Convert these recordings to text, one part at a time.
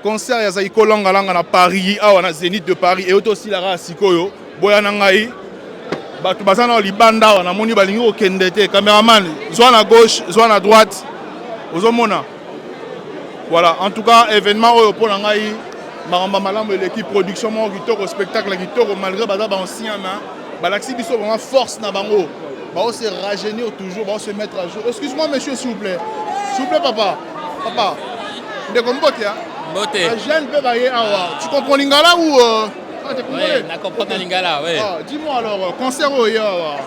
concert ya Zaiko langa na Paris awa na Zénith de Paris et aussi la ra sikoyo boya na ngai batu bazana libanda awa na moni balingi okende te cameraman soit à gauche soit à droite ozomona voilà en tout cas événement oyo pona ngai maramba malamu l'équipe production mo kitoko spectacle kitoko malgré baza ba ancien na balaxi biso vraiment force na bango ba se rajeunir toujours ba se mettre à jour. Excuse-moi monsieur s'il vous plaît papa de kombote ya Mbote. Un jeune peut bailler awa. Tu comprends lingala ou Oui, je comprends lingala, oui. Dis-moi alors, concert où il y a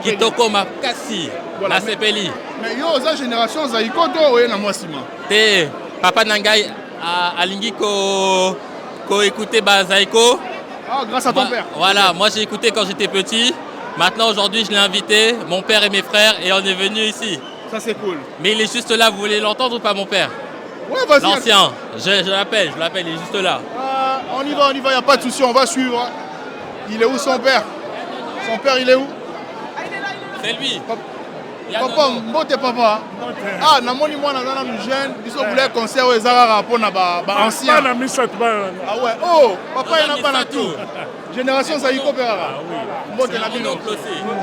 Kitoko Makasi, na Sepeli. Mais yo, za génération Zaiko to oye na mwasima. Te papa Nangai alingi ko écouter Zaiko. Ah, grâce à ton père. Voilà, moi j'ai écouté quand j'étais petit. Maintenant aujourd'hui je l'ai invité, mon père et mes frères, et on est venu ici. Ça c'est cool. Mais il est juste là, vous voulez l'entendre ou pas mon père? Ouais, vas-y. L'ancien, je l'appelle, il est juste là. On y va, il n'y a pas de souci, on va suivre. Il est où son père? Son père il est où? C'est lui. Papa, mbote papa. Ah, namoni mwana na jeune, biso voulait concert aux Zara pour na ba ancien. Ah ouais, oh, papa il n'a pas na tout. Génération Zaiko Perara. Mbote na bino.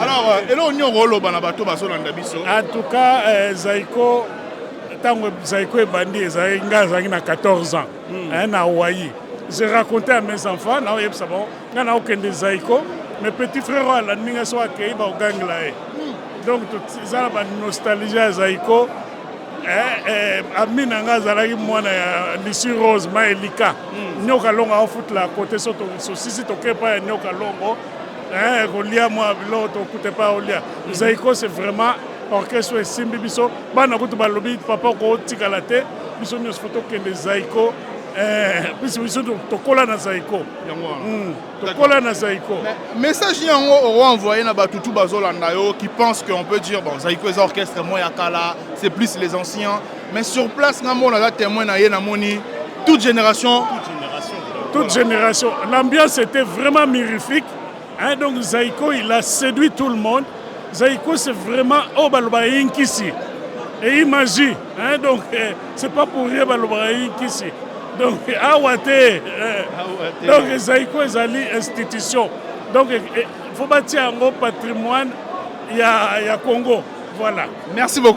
Alors, elo nyoro bana bato bazolanda biso. En tout cas, Zaiko tango Zaiko et Bandi ezali na 14 ans. Na Hawaii. J'ai raconté à mes enfants, na yeb sabon, na okende Zaiko, mes petits frères la ninga so akei ba ogangla e. Donc ça la nostalgie à Zaiko. Amina nga zalaki mwana ya Lissi Rose Maelika. Nyoka longa au foot la côté soto sisi toke pa nyoka longo. Kolia moi bilo to kute pa olia. Zaiko c'est vraiment orchestre et simbi biso. Bana kutu balobi papa ko tikala te. Biso nyos photo kende Zaiko. Biso tokola na Zaiko. Tokola na Zaiko. Message yango on envoyé na batutu bazolanda yo qui pense qu'on peut dire bon Zaiko est orchestre moi yakala, c'est plus les anciens, mais sur place ngamo na témoin na ye na moni toute génération. L'ambiance était vraiment mirifique. Hein, donc Zaiko il a séduit tout le monde. Zaiko c'est vraiment baloba inkisi. Et imagine, hein, donc c'est pas pour rien baloba inkisi. Donc, donc Zaiko est une institution. Donc, il faut bâtir un patrimoine, il y a Congo. Voilà. Merci beaucoup.